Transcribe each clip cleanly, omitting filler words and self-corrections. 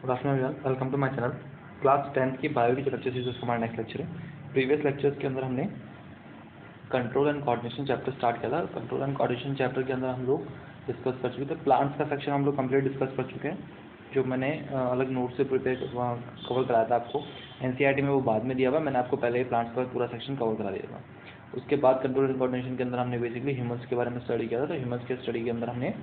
Good afternoon everyone, welcome to my channel. Class 10th की bio की lecture series हमारा next lecture है। Previous lectures के अंदर हमने control and coordination chapter start किया था। कंट्रोल एंड कोऑर्डिनेशन चैप्टर के अंदर हम लोग डिस्कस कर चुके थे। प्लांट्स का सेक्शन हम लोग कंप्लीट डिस्कस कर चुके हैं, जो मैंने अलग नोट से प्रिपेयर कवर कराया था आपको। एनसीईआरटी में वो बाद में दिया हुआ, मैंने आपको पहले ही प्लांट्स का पूरा सेक्शन कवर करा दिया था। उसके बाद कंट्रोल एंड कोऑर्डिनेशन के अंदर हमने बेसिकली ह्यूमन्स के बारे में स्टडी किया था। तो ह्यूमन्स के स्टडी के अंदर हमने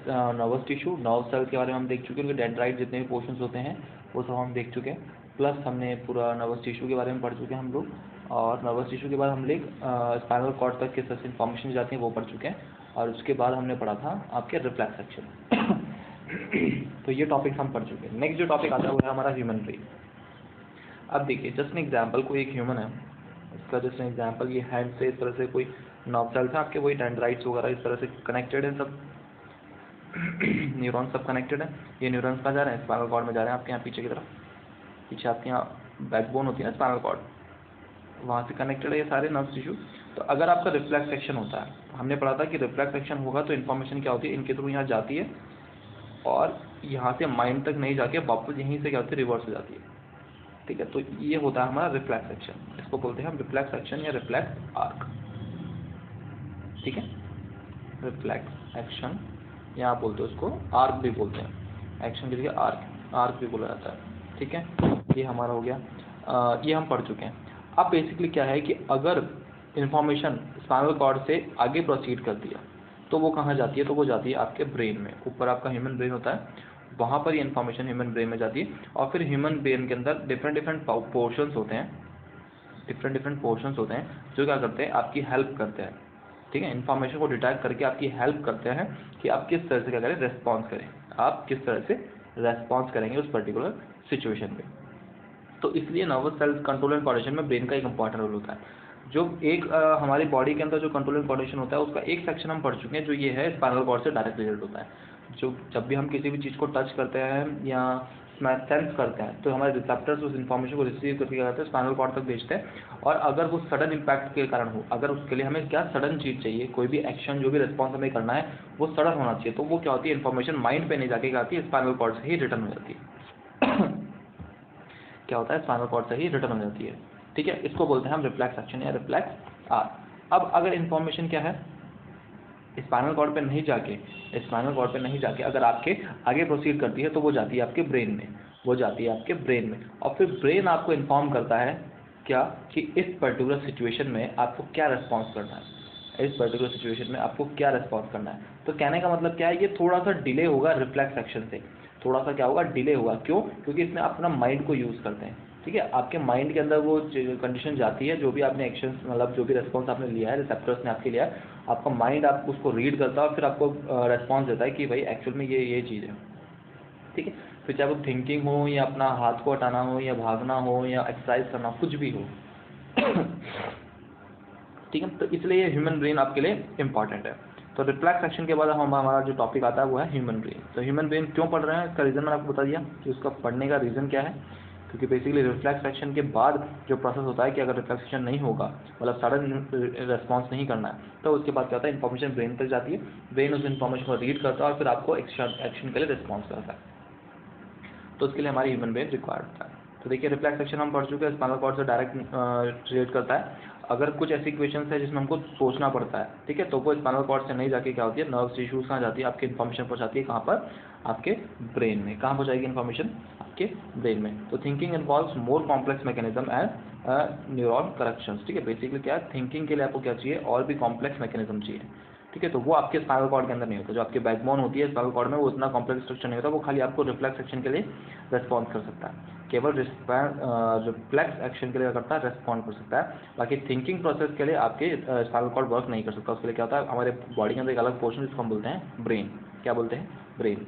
नर्वस टिश्यू, नर्व सेल के बारे में हम देख चुके हैं। उनके डेंड्राइट जितने भी पोर्शंस होते हैं वो सब हम देख चुके हैं। प्लस हमने पूरा नर्वस टिश्यू के बारे में पढ़ चुके हैं हम लोग। और नर्वस टिश्यू के बाद हम लोग स्पाइनल कॉर्ड तक किस तरह से इन्फॉर्मेशन जाती है वो पढ़ चुके हैं। और उसके बाद हमने पढ़ा था आपके रिफ्लेक्स सेक्शन। तो ये टॉपिक हम पढ़ चुके हैं। नेक्स्ट जो टॉपिक आता है वो है हमारा ह्यूमन ब्रेन। अब देखिए, जस्ट एन एग्जाम्पल, कोई एक ह्यूमन है, इसका जस्ट एन एग्जाम्पल, ये हैंड से इस तरह से कोई नर्व सेल था आपके, वही डेंड्राइट्स वगैरह इस तरह से कनेक्टेड है, सब न्यूरॉन सब कनेक्टेड है। ये न्यूरॉन्स कहाँ जा रहे हैं? स्पाइनल कॉर्ड में जा रहे हैं, आपके यहाँ पीछे की तरफ। पीछे आपके यहाँ बैकबोन होती है ना स्पाइनल कॉर्ड, वहाँ से कनेक्टेड है ये सारे नर्व टिश्यू। तो अगर आपका रिफ्लेक्स सेक्शन होता है, हमने पढ़ा था कि रिफ्लेक्स सेक्शन होगा तो इन्फॉर्मेशन क्या होती है, इनके थ्रू यहाँ जाती है और यहाँ से माइंड तक नहीं जाके वापस यहीं से क्या होती है, रिवर्स हो जाती है। ठीक है, तो ये होता है हमारा रिफ्लेक्स सेक्शन। इसको बोलते हैं हम रिफ्लेक्स सेक्शन या रिफ्लेक्स आर्क। ठीक है, रिफ्लेक्स एक्शन या आप बोलते हो उसको आर्क भी बोलते हैं। एक्शन की जगह आर्क भी बोला जाता है। ठीक है, ये हमारा हो गया। ये हम पढ़ चुके हैं। अब बेसिकली क्या है कि अगर इन्फॉर्मेशन स्पाइनल कॉर्ड से आगे प्रोसीड करती है तो वो कहाँ जाती है? तो वो जाती है आपके ब्रेन में। ऊपर आपका ह्यूमन ब्रेन होता है, वहाँ पर ये इन्फॉर्मेशन ह्यूमन ब्रेन में जाती है। और फिर ह्यूमन ब्रेन के अंदर डिफरेंट पोर्शंस होते हैं, जो क्या करते हैं, आपकी हेल्प करते हैं। ठीक है, इन्फॉर्मेशन को डिटेक्ट करके आपकी हेल्प करते हैं कि आप किस तरह से क्या करें, रेस्पॉन्स करें। आप किस तरह से रेस्पॉन्स करेंगे उस पर्टिकुलर सिचुएशन में। तो इसलिए nervous cells control and coordination में ब्रेन का एक इंपॉर्टेंट रोल होता है। जो एक हमारी बॉडी के अंदर जो कंट्रोल एंड कोऑर्डिनेशन होता है उसका एक सेक्शन हम पढ़ चुके हैं, जो ये है स्पाइनल कॉर्ड से डायरेक्ट रिलेटेड होता है। जो जब भी हम किसी भी चीज़ को टच करते हैं या सेंस करते हैं तो हमारे रिसेप्टर्स उस इन्फॉर्मेशन को रिसीव करके क्या करते हैं, स्पाइनल कॉर्ड तक भेजते हैं। और अगर वो सडन इम्पैक्ट के कारण हो, अगर उसके लिए हमें क्या सडन चीज़ चाहिए, कोई भी एक्शन जो भी रिस्पॉन्स हमें करना है वो सडन होना चाहिए, तो वो क्या होती है, इन्फॉर्मेशन माइंड पे नहीं जाके क्या आती है, स्पाइनल कॉर्ड से ही रिटर्न हो जाती है। क्या होता है, स्पाइनल कॉर्ड से ही रिटर्न हो जाती है। ठीक है, इसको बोलते हैं हम रिफ्लेक्स एक्शन या रिफ्लेक्स आर्क। अब अगर इन्फॉर्मेशन क्या है, स्पाइनल कॉर्ड पे नहीं जाके अगर आपके आगे प्रोसीड करती है तो वो जाती है आपके ब्रेन में। और फिर ब्रेन आपको इन्फॉर्म करता है क्या, कि इस पर्टिकुलर सिचुएशन में आपको क्या रिस्पॉन्स करना है। तो कहने का मतलब क्या है, ये थोड़ा सा डिले होगा रिफ्लेक्स एक्शन से, थोड़ा सा क्या होगा, डिले होगा। क्यों? क्योंकि इसमें अपना माइंड को यूज़ करते हैं। ठीक है, आपके माइंड के अंदर वो कंडीशन जाती है, जो भी आपने एक्शन मतलब जो भी रेस्पॉन्स आपने लिया है, रिसेप्टर्स ने आपके लिया है, आपका माइंड आप उसको रीड करता है और फिर आपको रेस्पॉन्स देता है कि भाई एक्चुअल में ये चीज़ है। ठीक है, फिर चाहे वो थिंकिंग हो या अपना हाथ को हटाना हो या भागना हो या एक्सरसाइज करना, कुछ भी हो। ठीक है, तो इसलिए ये ह्यूमन ब्रेन आपके लिए इंपॉर्टेंट है। तो रिफ्लेक्स एक्शन के बाद हमारा जो टॉपिक आता है वो है ह्यूमन ब्रेन। तो ह्यूमन ब्रेन क्यों पढ़ रहे हैं, इसका रीज़न मैंने आपको बता दिया कि उसका पढ़ने का रीज़न क्या है। क्योंकि बेसिकली रिफ्लेक्स एक्शन के बाद जो प्रोसेस होता है कि अगर रिफ्लेक्स एक्शन नहीं होगा, मतलब सडन रेस्पॉन्स नहीं करना है, तो उसके बाद क्या होता है, इन्फॉर्मेशन ब्रेन तक जाती है, ब्रेन उस इन्फॉर्मेशन को रीड करता है और फिर आपको एक्शन के लिए रिस्पॉन्स करता है। तो उसके लिए हमारी ह्यूमन ब्रेन रिक्वायर्ड होता है। तो देखिए, रिफ्लेक्स सेक्शन हम पढ़ चुके हैं, स्पाइनल कॉर्ड से डायरेक्ट रिलेट करता है। अगर कुछ ऐसी क्वेश्चन है जिसमें हमको सोचना पड़ता है, ठीक है, तो वो स्पाइनल कॉर्ड से नहीं जाके क्या होती है, नर्व टिश्यूज कहाँ जाती है, आपकी इन्फॉर्मेशन पहुँचाती है कहाँ पर, आपके ब्रेन में। कहाँ पहुँचाएगी इन्फॉर्मेशन? आपके ब्रेन में। तो thinking involves more complex mechanism and neuron corrections. ठीक है, बेसिकली क्या है, थिंकिंग के लिए आपको क्या चाहिए, और भी कॉम्प्लेक्स मैकेनिज्म चाहिए। ठीक है, तो वो आपके स्पाइनल कॉर्ड के अंदर नहीं होता। जो आपकी बैकबोन होती है स्पाइनल कॉर्ड में, वो उतना कॉम्प्लेक्स स्ट्रक्चर नहीं होता, वो खाली आपको रिफ्लेक्स एक्शन के लिए रेस्पॉन्स कर सकता है। केवल रिफ्लेक्स एक्शन के लिए क्या करता है, रेस्पॉन्ड कर सकता है। बाकी थिंकिंग प्रोसेस के लिए आपके स्पाइनल कॉर्ड वर्क नहीं कर सकता। उसके लिए क्या होता है, हमारे बॉडी के अंदर एक अलग पोर्शन जिसको हम बोलते हैं ब्रेन। क्या बोलते हैं? ब्रेन।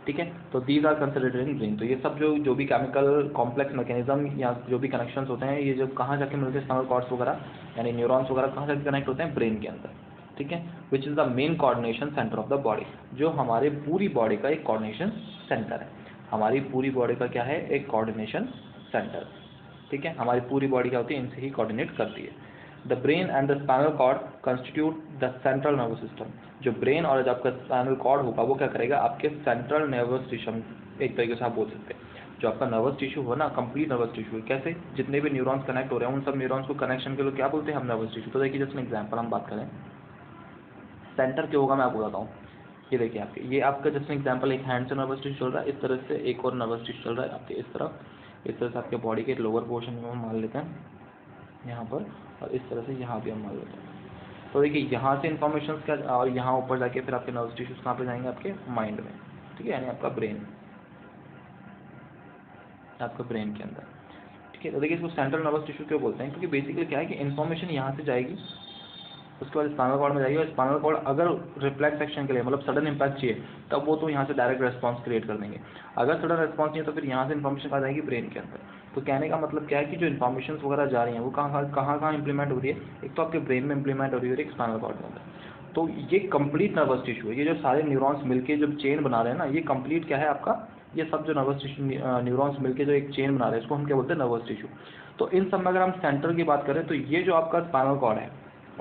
ठीक है, तो these are considered in brain. तो ये सब जो भी केमिकल कॉम्प्लेक्स मैकेनिज्म या जो भी कनेक्शंस होते हैं, ये जो कहाँ जाके मिलते हैं, स्पाइनल कॉर्ड्स वगैरह यानी न्यूरॉन्स वगैरह कहाँ जाके कनेक्ट होते हैं, ब्रेन के अंदर। ठीक है, which is the main coordination centre of the body, जो हमारे पूरी बॉडी का एक कोऑर्डिनेशन सेंटर है। हमारी पूरी बॉडी का क्या है, एक कोऑर्डिनेशन सेंटर। ठीक है, हमारी पूरी बॉडी क्या होती है, इनसे ही कोऑर्डिनेट करती है। The brain and the spinal cord constitute the central nervous system. जो ब्रेन और जो आपका स्पाइनल कॉर्ड होगा वो क्या करेगा, आपके सेंट्रल नर्वस सिस्टम, एक तरीके से आप बोल सकते हैं। जो आपका नर्वस टिश्यू हो ना, कंप्लीट नर्वस टिश्यू, कैसे जितने भी न्यूरॉन्स कनेक्ट हो रहे हैं उन सब न्यूरॉन्स को कनेक्शन के लिए क्या बोलते हैं हम, नर्वस टिश्यू। तो देखिए जस्ट एग्जाम्पल हम बात करें, सेंटर क्या होगा मैं आपको बताता हूँ। ये देखिए आपके, ये आपका जस्ट एग्जाम्पल एक हैंड से नर्वस टिश्यू चल रहा है, इस तरह से एक और नर्वस टिश्यू चल रहा है आपके इस तरफ, इस तरह से आपके बॉडी के लोअर पोर्शन में हम मान लेते हैं यहाँ पर, और इस तरह से यहाँ भी हम मान लेते हैं। तो देखिए यहाँ से इन्फॉर्मेशन क्या, और यहाँ ऊपर जाके फिर आपके नर्वस टिश्यूज कहाँ पे जाएंगे, आपके माइंड में, ठीक है, यानी आपका ब्रेन, आपका ब्रेन के अंदर, ठीक है। तो देखिए इसको सेंट्रल नर्वस टिश्यू क्यों बोलते हैं, क्योंकि बेसिकली क्या है कि इन्फॉर्मेशन यहाँ से जाएगी, उसके बाद स्पाइनल कॉर्ड में जाएगी, और स्पाइनल कॉर्ड अगर रिफ्लेक्स एक्शन के लिए मतलब सडन इम्पैक्ट चाहिए तब वो तो यहाँ से डायरेक्ट रेस्पॉन्स क्रिएट कर देंगे। अगर सडन रेस्पॉन्स नहीं है तो फिर यहाँ से इन्फॉर्मेशन आ जाएगी ब्रेन के अंदर। तो कहने का मतलब क्या है कि जो इन्फॉर्मेशन वगैरह जा रही हैं वो कहाँ इंप्लीमेंट हो रही है, एक तो आपके ब्रेन में इंप्लीमेंट हो रही है, एक स्पाइनल कॉर्ड के अंदर। तो ये कंप्लीट नर्वस टिश्यू है, ये जो सारे न्यूरॉन्स मिलके जब चेन बना रहे हैं ना, ये कंप्लीट क्या है आपका, ये सब जो नर्वस टिश्यू न्यूरॉन्स मिलके जो एक चेन बना रहे हैं इसको हम क्या बोलते हैं, नर्वस टिश्यू। तो इन सब में अगर हम सेंटर की बात करें तो ये जो आपका स्पाइनल कॉर्ड है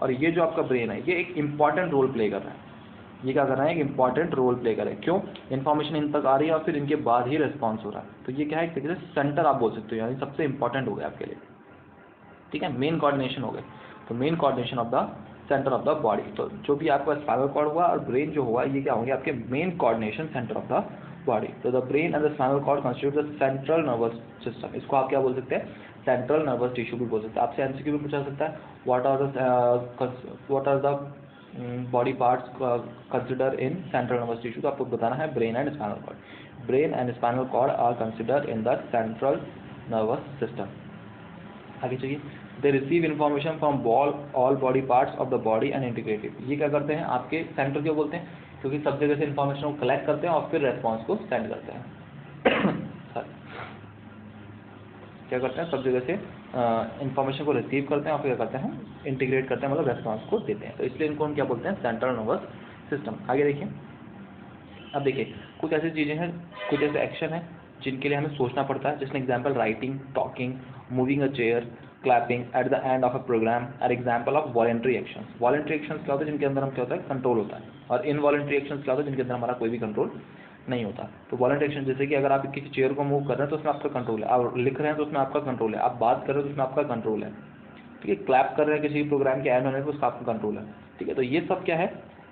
और ये जो आपका ब्रेन है, ये एक इंपॉर्टेंट रोल प्ले कर रहा है। ये क्या कर रहा है, एक इंपॉर्टेंट रोल प्ले कर रहा है। क्यों, इन्फॉर्मेशन इन तक आ रही है और फिर इनके बाद ही रिस्पॉन्स हो रहा है। तो ये क्या है, एक तरीके से सेंटर आप बोल सकते हो, यानी सबसे इंपॉर्टेंट हो गया आपके लिए, ठीक है, मेन कोऑर्डिनेशन हो गए। तो main coordination of the centre of the body. तो जो भी आपका स्पाइनल कॉर्ड हुआ और ब्रेन जो हुआ, ये क्या होंगे आपके main coordination centre of the body. तो the brain and the spinal cord constitute the central nervous system. इसको आप क्या बोल सकते हैं, सेंट्रल नर्वस टिश्यू भी बोल सकते हैं। आपसे एमसीक्यू भी पूछा सकता है, what are the body parts consider in central nervous tissue. तो आपको बताना है brain and spinal cord. Brain and spinal cord are consider in the central nervous system. आगे चाहिए, they receive information from all body parts of the body and integrative. ये क्या करते हैं, आपके सेंटर क्यों बोलते हैं, क्योंकि सब जगह से इन्फॉर्मेशन को कलेक्ट करते हैं और फिर रेस्पॉन्स को सेंड करते हैं। क्या करते हैं, सब जगह से इन्फॉर्मेशन को रिसीव करते हैं और फिर क्या करते हैं, इंटीग्रेट करते हैं, मतलब रेस्पॉन्स को देते हैं। तो इसलिए इनको हम क्या बोलते हैं, सेंट्रल नर्वस सिस्टम। आगे देखिए, अब देखिए कुछ ऐसी चीज़ें हैं, कुछ ऐसे एक्शन हैं जिनके लिए हमें सोचना पड़ता है, जिसमें example writing, talking, moving a chair, clapping at the end of a programme are example of voluntary actions. Voluntary actions क्या होता है, जिनके अंदर हम क्या होता है, कंट्रोल होता है, और इनवॉलंटरी एक्शंस क्या होता है, जिनके अंदर हमारा कोई भी कंट्रोल नहीं होता। तो वॉलंटरी एक्शन जैसे कि अगर आप किसी चेयर को मूव कर रहे हैं तो उसमें आपका कंट्रोल है, आप लिख रहे हैं तो उसमें आपका कंट्रोल है, आप बात कर रहे हैं तो उसमें आपका कंट्रोल है, ठीक है, क्लैप कर रहे हैं किसी प्रोग्राम के एंड होने पर उसका आपका कंट्रोल है, ठीक है। तो ये सब क्या है,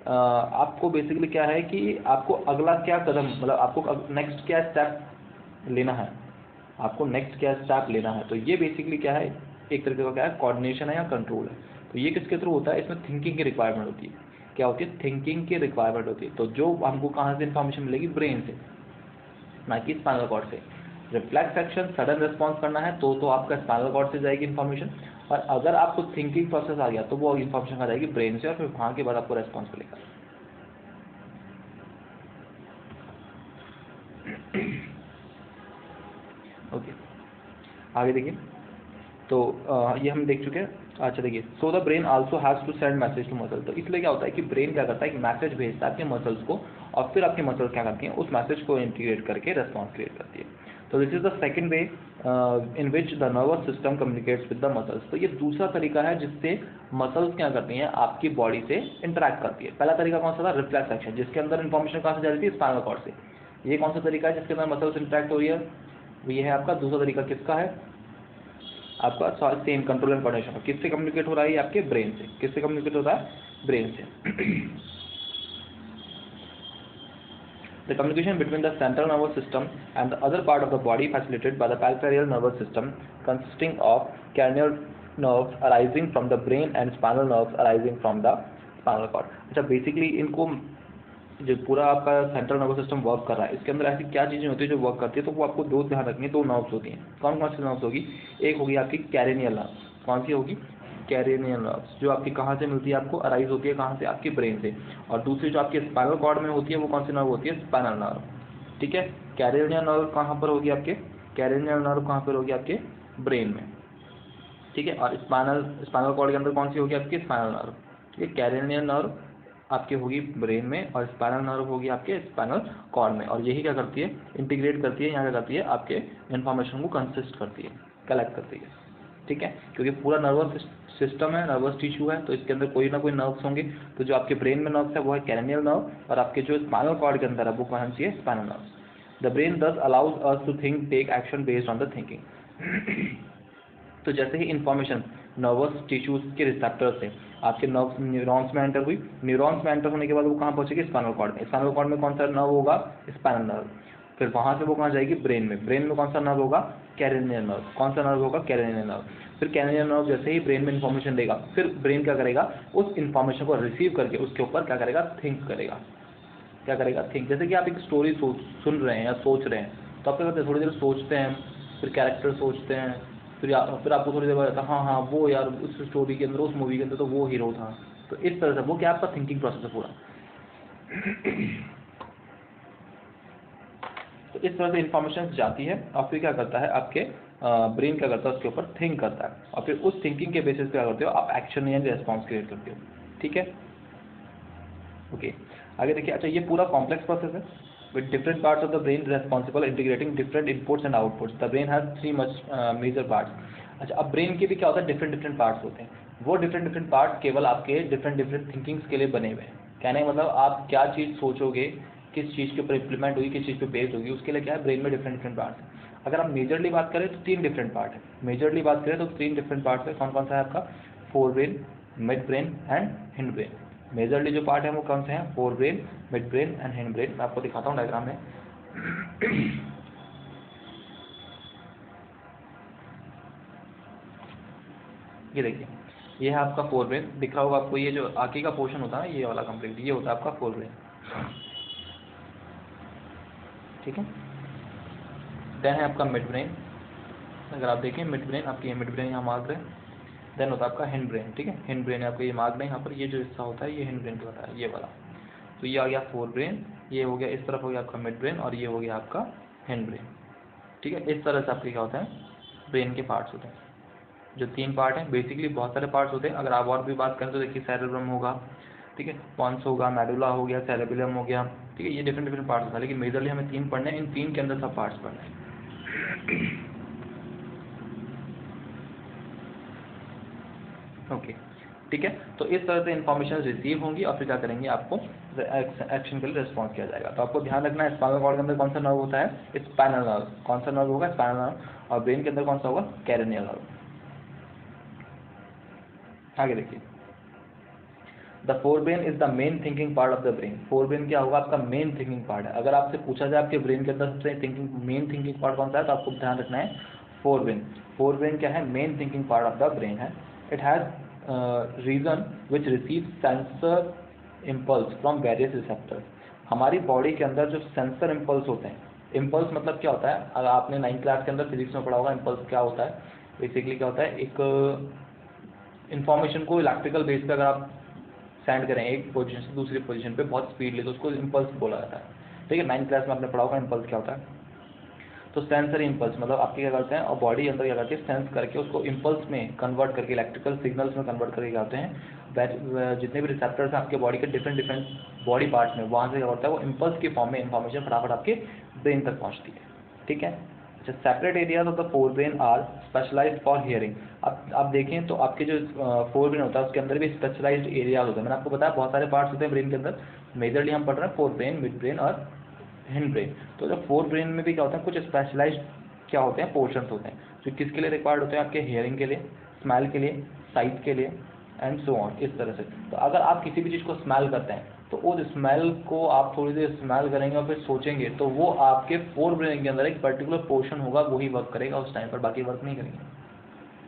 आपको बेसिकली क्या है कि आपको अगला क्या कदम, मतलब आपको नेक्स्ट क्या स्टेप लेना है, आपको नेक्स्ट क्या स्टेप लेना है। तो ये बेसिकली क्या है, एक तरीके का क्या है, कोऑर्डिनेशन है या कंट्रोल है। तो ये किसके थ्रू होता है, इसमें थिंकिंग की रिक्वायरमेंट होती है। क्या होती है, थिंकिंग की रिक्वायरमेंट होती है। तो जो हमको कहाँ से इन्फॉर्मेशन मिलेगी, ब्रेन से, ना कि स्पाइनल कॉर्ड से। रिफ्लेक्स एक्शन, सडन रिस्पॉन्स करना है तो आपका स्पाइनल कॉर्ड से जाएगी इन्फॉर्मेशन, और अगर आपको थिंकिंग प्रोसेस आ गया तो वो इन्फॉर्मेशन आ जाएगी ब्रेन से, और फिर वहाँ के बाद आपको रेस्पॉन्स मिलेगा। ओके, आगे देखिए। तो ये हम देख चुके हैं। अच्छा देखिए, so the brain also has to send message to muscle. तो इसलिए क्या होता है कि ब्रेन क्या करता है कि मैसेज भेजता है आपके मसल्स को, और फिर आपके मसल्स क्या करती हैं, उस मैसेज को इंटीग्रेट करके रेस्पॉन्स क्रिएट करती है। तो this is the second way in which the nervous system communicates with the muscles. तो ये दूसरा तरीका है जिससे मसल्स क्या करती हैं, आपकी बॉडी से इंटरैक्ट करती है। पहला तरीका कौन सा था, रिफ्लेक्स एक्शन, जिसके अंदर इन्फॉर्मेशन कहाँ से जा रही थी, स्पाइनल कॉर्ड से। ये कौन सा तरीका है जिसके अंदर मसल्स इंटरैक्ट हो रही है, ये है आपका दूसरा तरीका। किसका है, आपका सेम कंट्रोल एंड कोऑर्डिनेशन। किससे कम्युनिकेट हो रहा है, आपके ब्रेन से। किससे कम्युनिकेट हो रहा है, ब्रेन से। The communication between the central nervous system and the other part of the body facilitated by the peripheral nervous system consisting of cranial nerves arising from the brain and spinal nerves arising from the spinal cord। अच्छा, basically इनको जो पूरा आपका central nervous system work कर रहा है, इसके अंदर ऐसी क्या चीज़ें होती है जो वर्क करती है, तो वो आपको दो ध्यान रखनी है। दो नर्व्स होती हैं, कौन कौन सी नर्व्स होगी, एक होगी आपकी कैरेनियल नर्व्स। कौन सी होगी, कैरेनियल नर्व्स, जो आपकी कहाँ से मिलती है, आपको अराइज होती है कहाँ से, आपके ब्रेन से। और दूसरी जो आपके स्पाइनल कॉर्ड में होती है वो कौन सी नर्व होती है, स्पाइनल नर्व, ठीक है। कैरेनियल नर्व कहाँ पर होगी आपके, कैरेनियल नर्व कहाँ पर होगी, आपके ब्रेन में, ठीक है। और स्पाइनल कॉर्ड के अंदर कौन सी होगी, आपकी स्पाइनल नर्व, ठीक है। कैरेनियल नर्व आपकी होगी ब्रेन में, और स्पाइनल नर्व होगी आपके स्पाइनल कॉर्ड में। और यही क्या करती है, इंटीग्रेट करती है, यहाँ क्या करती है, आपके इन्फॉर्मेशन को कंसिस्ट करती है, कलेक्ट करती है, ठीक है, क्योंकि पूरा नर्वस सिस्टम है, नर्वस टिश्यू है, तो इसके अंदर कोई ना कोई नर्व्स होंगे। तो जो आपके ब्रेन में नर्व्स है वो है कैरेनियल नर्व, और आपके जो स्पाइनल कॉर्ड के अंदर है वो कौन सी है, spinal nerve. The brain thus allows us to think, take action based on the thinking. तो जैसे ही इंफॉर्मेशन नर्वस टिश्यूज के रिसेप्टर से आपके नर्व्स न्यूरॉन्स में एंटर हुई, न्यूरॉन्स में एंटर होने के बाद वो कहाँ पहुंचेगी, स्पाइनल कॉर्ड में। स्पाइनल कॉर्ड में कौन सा नर्व होगा, स्पाइनल नर्व। फिर वहां से वो कहाँ जाएगी, ब्रेन में। ब्रेन में कौन सा नर्व होगा, कैरेनियल नर्व। कौन सा नर्व होगा, कैरेनियल नर्व। फिर कैरेनियल नर्व जैसे ही ब्रेन में इन्फॉर्मेशन देगा, फिर ब्रेन क्या करेगा, उस इन्फॉर्मेशन को रिसीव करके उसके ऊपर क्या करेगा, थिंक करेगा। क्या करेगा, थिंक। जैसे कि आप एक स्टोरी सुन रहे हैं या सोच रहे हैं, तो आप क्या करते हैं, थोड़ी देर सोचते हैं, फिर कैरेक्टर सोचते हैं, फिर आपको थोड़ी देर बाद आता है हाँ हाँ वो यार उस स्टोरी के अंदर, उस मूवी के अंदर तो वो हीरो था। तो इस तरह से वो क्या आपका थिंकिंग प्रोसेस है पूरा। तो इस तरह से इंफॉर्मेशन जाती है और फिर क्या करता है, आपके ब्रेन क्या करता है, उसके ऊपर थिंक करता है, और फिर उस थिंकिंग के बेसिस पे क्या करते हो आप, एक्शन या रेस्पॉन्स क्रिएट करते हो। ठीक है, ओके। आगे देखिए, अच्छा ये पूरा कॉम्प्लेक्स प्रोसेस है with different parts of the brain responsible integrating different inputs and outputs. The brain has three much major parts. अच्छा, अब ब्रेन के भी क्या होता है, डिफरेंट डिफरेंट पार्ट्स होते हैं। वो डिफरेंट डिफरेंट पार्ट्स केवल आपके डिफरेंट डिफरेंट थिंकिंग्स के लिए बने हुए हैं। कहने का मतलब आप क्या चीज़ सोचोगे, किस चीज़ के ऊपर इंप्लीमेंट होगी, किस चीज़ पे बेस्ड होगी, उसके लिए क्या है, ब्रेन में डिफरेंट डिफरेंट पार्ट्स हैं। अगर आप मेजरली बात करें तो 3 डिफरेंट पार्ट है। मेजरली बात करें तो 3 डिफरेंट पार्ट्स है। कौन कौन सा है आपका, fore brain, mid brain and hind brain. Majorly जो पार्ट है वो कौन से हैं, fore brain, mid brain and hind brain. मैं आपको दिखाता हूँ डायग्राम में। ये देखिए, ये है आपका फोर ब्रेन, दिख रहा होगा आपको। ये जो आगे का पोर्शन होता है ये वाला कंप्लीट, ये होता है आपका फोर ब्रेन। ठीक है, देन है आपका मिड ब्रेन। अगर आप देखें मिड ब्रेन, आपकी ये मिड ब्रेन यहाँ मार्क है। देन होता है आपका हिंड ब्रेन। ठीक है, हिंड ब्रेन आपका ये मार्क है यहाँ पर, ये जो हिस्सा होता है ये हिंड ब्रेन का होता है, ये वाला। तो ये आ गया फोर ब्रेन, ये हो गया इस तरफ हो गया आपका मिड ब्रेन, और ये हो गया आपका हिंड ब्रेन। ठीक है, इस तरह से आपके क्या होता है, ब्रेन के पार्ट्स होते हैं। जो 3 पार्ट हैं, बेसिकली बहुत सारे पार्ट्स होते हैं। अगर आप और भी बात करें तो देखिए, सेरेब्रम होगा, ठीक है, पॉन्स होगा, मेडुला हो गया, सेरेबेलम हो गया, ठीक है, ये डिफरेंट डिफरेंट पार्ट्स होता है। लेकिन मेजरली हमें 3 पढ़ने हैं, इन 3 के अंदर सब पार्ट्स पढ़ने हैं। ओके, ठीक है। तो इस तरह से इन्फॉर्मेशन रिसीव होंगी और फिर क्या करेंगे, आपको एक्शन के लिए रिस्पॉन्स किया जाएगा। तो आपको ध्यान रखना है, स्पाइनल कॉर्ड के अंदर कौन सा नर्व होता है, स्पाइनल नर्व। कौन सा नर्व होगा, स्पाइनल नर्व। और ब्रेन के अंदर कौन सा होगा, कैरेनियल नर्व। आगे देखिए, the fore brain is the main thinking part of the brain. Fore brain क्या होगा, आपका मेन थिंकिंग पार्ट है। अगर आपसे पूछा जाए आपके ब्रेन के अंदर सबसे मेन थिंकिंग पार्ट कौन सा है, तो आपको ध्यान रखना है फोर ब्रेन। फोर ब्रेन क्या है, main thinking part of the brain है। It has region which receive sensor impulse from various receptors. हमारी बॉडी के अंदर जो सेंसर इम्पल्स होते हैं, इम्पल्स मतलब क्या होता है, अगर आपने 9th क्लास के अंदर फिजिक्स में पढ़ा होगा, इम्पल्स क्या होता है, बेसिकली क्या होता है, एक इन्फॉर्मेशन को इलेक्ट्रिकल बेस पे अगर आप सेंड करें एक पोजीशन से दूसरी पोजीशन पे बहुत स्पीडली, तो उसको इम्पल्स बोला जाता है। ठीक है, 9th क्लास में आपने पढ़ा होगा इम्पल्स क्या होता है। तो सेंसरी इम्पल्स मतलब आपके क्या करते हैं, और बॉडी अंदर क्या करती है, सेंस करके उसको इम्पल्स में कन्वर्ट करके, इलेक्ट्रिकल सिग्नल्स में कन्वर्ट करके क्या होते हैं, जितने भी रिसेप्टर्स हैं आपके बॉडी के डिफरेंट डिफरेंट बॉडी पार्ट्स में, वहाँ से क्या होता है, वो इम्पल्स के फॉर्म में इन्फॉर्मेशन फटाफट आपके ब्रेन तक पहुँचती है। ठीक है, अच्छा, separate areas of the forebrain are specialised for hearing. अब आप देखें तो आपके जो फोर ब्रेन होता है उसके अंदर भी स्पेशलाइज्ड एरियाज होते हैं। मैंने आपको बताया बहुत सारे पार्ट्स होते हैं ब्रेन के अंदर। मेजरली हम पढ़ रहे हैं फोर ब्रेन, मिड ब्रेन और हिंड ब्रेन। तो जब फोर ब्रेन में भी क्या होता है, कुछ स्पेशलाइज्ड क्या होते हैं, पोर्शंस होते हैं जो किसके लिए रिक्वायर्ड होते हैं, आपके हियरिंग के लिए, स्मेल के लिए, साइट के लिए एंड सो ऑन, इस तरह से। तो अगर आप किसी भी चीज़ को स्मेल करते हैं तो उस स्मेल को आप थोड़ी देर स्मेल करेंगे और फिर सोचेंगे, तो वो आपके फोर ब्रेन के अंदर एक पर्टिकुलर पोर्शन होगा, वही वर्क करेगा उस टाइम पर, बाकी वर्क नहीं करेंगे।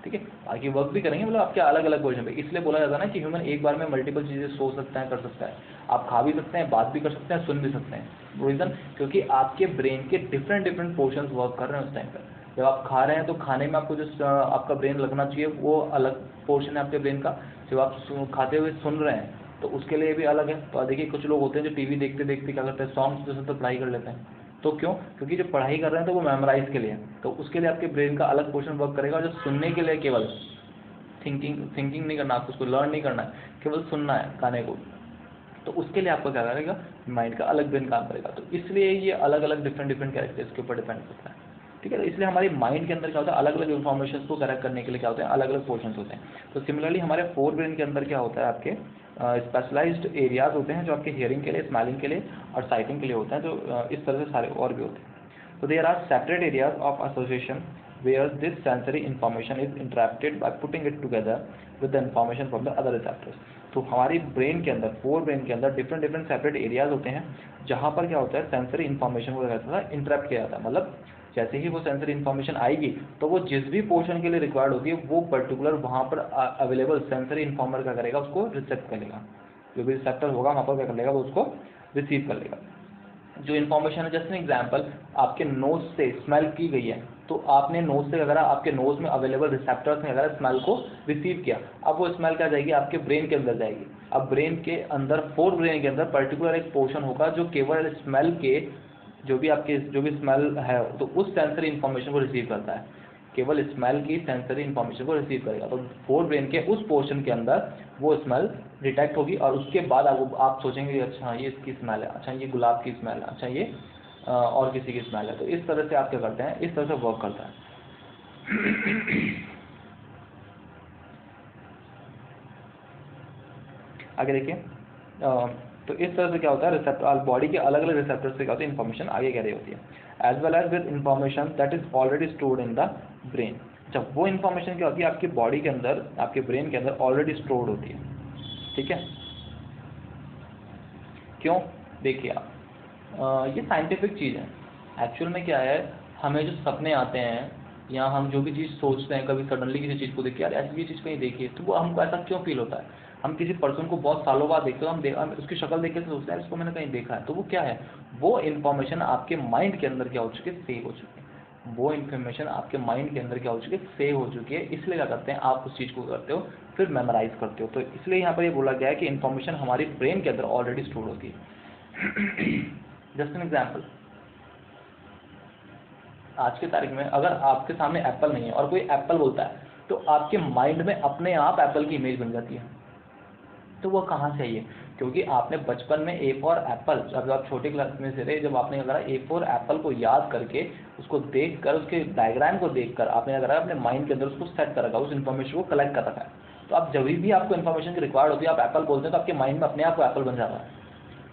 ठीक है, बाकी वर्क भी करेंगे, मतलब आपके अलग अलग पोर्शन पे। इसलिए बोला जाता है ना कि ह्यूमन एक बार में मल्टीपल चीज़ें सोच सकता है, कर सकता है। आप खा भी सकते हैं, बात भी कर सकते हैं, सुन भी सकते हैं। रीज़न क्योंकि आपके ब्रेन के डिफरेंट डिफरेंट पोर्शंस वर्क कर रहे हैं उस टाइम पर। जब आप खा रहे हैं तो खाने में आपको जो आपका ब्रेन लगना चाहिए वो अलग पोर्शन है आपके ब्रेन का। जब आप खाते हुए सुन रहे हैं तो उसके लिए भी अलग है। तो देखिए, कुछ लोग होते हैं जो टीवी देखते देखते क्या करते हैं, सॉन्ग्स जैसे तो पढ़ाई कर लेते हैं। तो क्यों, क्योंकि जो पढ़ाई कर रहे हैं तो वो मेमोराइज के लिए है, तो उसके लिए आपके ब्रेन का अलग पोर्शन वर्क करेगा। और जो सुनने के लिए केवल थिंकिंग नहीं करना, आपको उसको लर्न नहीं करना है, केवल सुनना है गाने को, तो उसके लिए आपको क्या करेगा, माइंड का अलग ब्रेन काम करेगा। तो इसलिए ये अलग अलग डिफरेंट डिफरेंट कैरेक्टर्स के ऊपर डिपेंड करता है। ठीक है। तो इसलिए हमारे माइंड के अंदर क्या होता है, अलग अलग इन्फॉर्मेशन को करेक्ट करने के लिए क्या होते हैं, अलग अलग पोर्शंस होते हैं। तो सिमिलरली हमारे फोर ब्रेन के अंदर क्या होता है, आपके स्पेशलाइज्ड एरियाज होते हैं जो आपके हियरिंग के लिए, स्मेलिंग के लिए और साइटिंग के लिए होते हैं, जो इस तरह से सारे और भी होते हैं। तो there are separate areas of association where this sensory information is interpreted by putting it together with the information from the other receptors। तो हमारी ब्रेन के अंदर, फोर ब्रेन के अंदर डिफरेंट डिफरेंट सेपरेट एरियाज होते हैं जहाँ पर क्या होता है, सेंसरी इन्फॉर्मेशन को इंटरप्ट किया जाता है। मतलब जैसे ही वो सेंसरी इन्फॉर्मेशन आएगी तो वो जिस भी पोर्शन के लिए रिक्वायर्ड होती है वो पर्टिकुलर वहाँ पर अवेलेबल सेंसरी इन्फॉर्मर क्या करेगा, उसको रिसेप्ट कर लेगा। जो भी रिसेप्टर होगा वहाँ पर क्या कर लेगा, वो उसको रिसीव कर लेगा। जो इन्फॉर्मेशन है, जैसे एग्जांपल आपके नोज से स्मेल की गई है, तो आपने नोज से अगर आपके नोज में अवेलेबल रिसेप्टर्स ने अगर स्मेल को रिसीव किया, अब वो स्मेल क्या जाएगी, आपके ब्रेन के अंदर जाएगी। अब ब्रेन के अंदर, फोर ब्रेन के अंदर पर्टिकुलर एक पोर्शन होगा जो केवल स्मेल के, जो भी स्मेल है तो उस सेंसरी इन्फॉर्मेशन को रिसीव करता है, केवल स्मेल की सेंसरी इन्फॉर्मेशन को रिसीव करेगा। तो फोर ब्रेन के उस पोर्शन के अंदर वो स्मेल डिटेक्ट होगी और उसके बाद आप सोचेंगे अच्छा ये इसकी स्मेल है, अच्छा ये गुलाब की स्मेल है, अच्छा ये और किसी की स्मेल है। तो इस तरह से आप क्या करते हैं, इस तरह से वर्क करता है। आगे देखिए, तो इस तरह से क्या होता है, रिसेप्टर बॉडी के अलग अलग रिसेप्टर से क्या होता है, इन्फॉर्मेशन आगे कैरी होती है, as well as with information that is already stored in the brain. जब वो इन्फॉर्मेशन क्या होती है, आपकी बॉडी के अंदर, आपके ब्रेन के अंदर ऑलरेडी स्टोर्ड होती है। ठीक है, क्यों, देखिए आप, ये साइंटिफिक चीज़ है। एक्चुअल में क्या है, हमें जो सपने आते हैं या हम जो भी चीज़ सोचते हैं, कभी सडनली किसी चीज़ को देख के यार ऐसी ये चीज़ कहीं देखी है, तो वो हमको ऐसा क्यों फील होता है। हम किसी पर्सन को बहुत सालों बाद देखते हो, हम उसकी शक्ल देख के सोचते हैं इसको मैंने कहीं देखा है, तो वो क्या है, वो इन्फॉर्मेशन आपके माइंड के अंदर क्या हो चुकी है, सेव हो चुकी है। वो इन्फॉर्मेशन आपके माइंड के अंदर क्या हो चुकी है, सेव हो चुकी है। इसलिए क्या करते हैं, आप उस चीज़ को करते हो, फिर मेमोराइज करते हो। तो इसलिए यहाँ पर ये बोला गया है कि इन्फॉर्मेशन हमारी ब्रेन के अंदर ऑलरेडी स्टोर होती है। जस्ट एन एग्जाम्पल, आज की तारीख में अगर आपके सामने एप्पल नहीं है और कोई एप्पल बोलता है, तो आपके माइंड में अपने आप एप्पल की इमेज बन जाती है। तो वो कहाँ से आई है, क्योंकि आपने बचपन में ए फॉर एप्पल, जब आप छोटे क्लास में से थे, जब आपने अगर ए फॉर एप्पल को याद करके, उसको देखकर, उसके डायग्राम को देखकर आपने अगर अपने माइंड के अंदर उसको सेट कर रखा, उस इन्फॉर्मेशन को कलेक्ट कर रखा है, तो आप जब भी आपको इन्फॉर्मेशन की रिक्वायर्ड होती है, आप एप्पल बोलते हैं, तो आपके माइंड में अपने आप को एप्पल बन जाता है।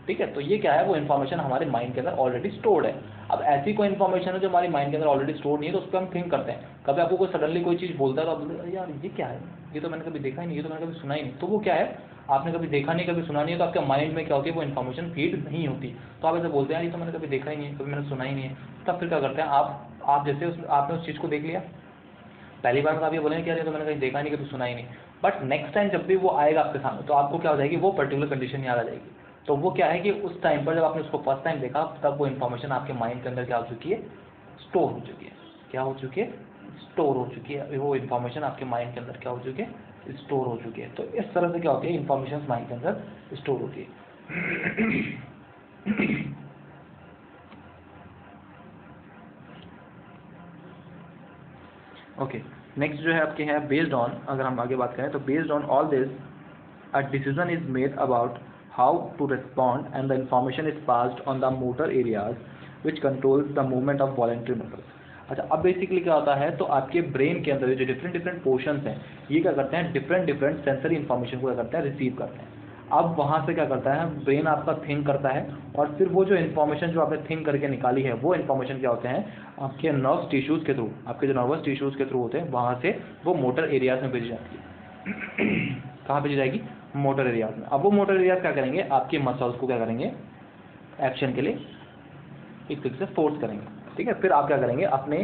ठीक है, तो ये क्या है, वो इन्फॉर्मेशन हमारे माइंड के अंदर ऑलरेडी स्टोर्ड है। अब ऐसी कोई इन्फॉर्मेशन है जो हमारे माइंड के अंदर ऑलरेडी स्टोर्ड नहीं है, तो उस पर हम थिंक करते हैं। कभी आपको कोई सडनली कोई चीज़ बोलता है तो आप बोलते हैं यार ये क्या है, ये तो मैंने कभी देखा ही नहीं, ये तो मैंने कभी सुना ही नहीं। तो वो क्या है, आपने कभी देखा नहीं, कभी सुना नहीं है, तो आपके माइंड में क्या होती है, वो इन्फॉर्मेशन फीड नहीं होती। तो आप ऐसे बोलते हैं ये तो मैंने कभी देखा ही नहीं है, कभी मैंने सुना ही नहीं है। तब फिर क्या करते हैं आप जैसे आपने उस चीज़ को देख लिया, पहली बार में आप ये बोलेंगे कि यार ये तो मैंने कहीं देखा नहीं, कभी सुना ही नहीं, बट नेक्स्ट टाइम जब भी वो आएगा आपके सामने, तो आपको क्या हो जाएगी, वो पर्टिकुलर कंडीशन याद आ जाएगी। तो वो क्या है कि उस टाइम पर जब आपने उसको फर्स्ट टाइम देखा, तब वो इन्फॉर्मेशन आपके माइंड के अंदर क्या हो चुकी है, स्टोर हो चुकी है। क्या हो चुकी है, स्टोर हो चुकी है। वो इन्फॉर्मेशन आपके माइंड के अंदर क्या हो चुकी है, स्टोर हो चुकी है। तो इस तरह से क्या होती है, इन्फॉर्मेशन माइंड के अंदर स्टोर होती है। ओके, नेक्स्ट जो है आपके हैं, बेस्ड ऑन, अगर हम आगे बात करें तो based on all this a decision is made about how to respond and the information is passed on the motor areas which controls the movement of voluntary muscles। अच्छा, अब बेसिकली क्या होता है, तो आपके ब्रेन के अंदर जो डिफरेंट डिफरेंट पोर्शंस हैं, ये क्या करते हैं, डिफरेंट डिफरेंट सेंसरी इन्फॉर्मेशन को क्या करते हैं, रिसीव करते हैं। अब वहाँ से क्या करता है, ब्रेन आपका थिंक करता है, और फिर वो जो इन्फॉर्मेशन जो आपने थिंक करके निकाली है, वो इन्फॉर्मेशन क्या होते हैं, आपके नर्व्स टिश्यूज़ के थ्रू, आपके जो नर्वस टिश्यूज़ के थ्रू होते हैं, वहाँ से वो मोटर एरियाज में भेजी जाती है। कहाँ भेजी जाएगी, मोटर एरियाज में। अब वो मोटर एरियाज क्या करेंगे, आपके मसल्स को क्या करेंगे, एक्शन के लिए एक तरीके से फोर्स करेंगे। ठीक है, फिर आप क्या करेंगे, अपने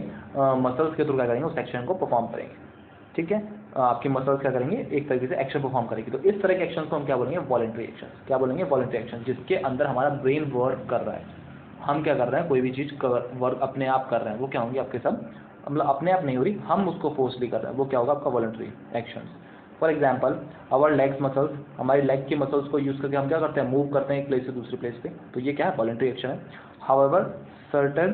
मसल्स के थ्रू क्या करेंगे, उस एक्शन को परफॉर्म करेंगे। ठीक है, आपके मसल्स क्या करेंगे, एक तरीके से एक्शन परफॉर्म करेंगे। तो इस तरह के एक्शन को हम क्या बोलेंगे, वॉलंटरी एक्शन। क्या बोलेंगे, वॉलंटरी एक्शन, जिसके अंदर हमारा ब्रेन वर्क कर रहा है। हम क्या कर रहे हैं, कोई भी चीज़ वर्क अपने आप कर रहे हैं, वो क्या होंगे आपके सब, मतलब अपने आप नहीं हो रही, हम उसको फोर्सली कर रहे हैं, वो क्या होगा, आपका voluntary action. For example, our legs muscles, हमारे लेग के मसल्स को यूज़ करके हम क्या करते हैं, मूव करते हैं एक प्लेस से दूसरी प्लेस पे, तो ये क्या है, वॉलंटरी एक्शन है। However certain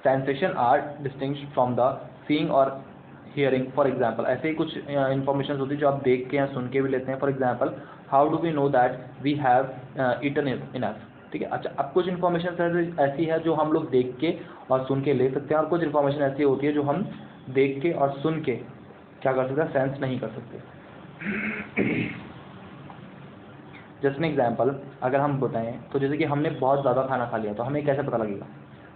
sensation are distinct from the seeing और हियरिंग। फॉर एग्जाम्पल, ऐसे ही कुछ इन्फॉर्मेशन होती है जो आप देख के या सुन के भी लेते हैं। For example, how do we know that we have eaten enough. ठीक है। अच्छा, अब कुछ इन्फॉर्मेशन ऐसी है जो हम लोग देख के और सुन के ले सकते हैं, और कुछ इन्फॉर्मेशन ऐसी होती है जो हम देख के और सुन के क्या कर सकते हैं, सेंस नहीं कर सकते। जैसे एग्जाम्पल अगर हम बताएं तो जैसे कि हमने बहुत ज़्यादा खाना खा लिया, तो हमें कैसे पता लगेगा?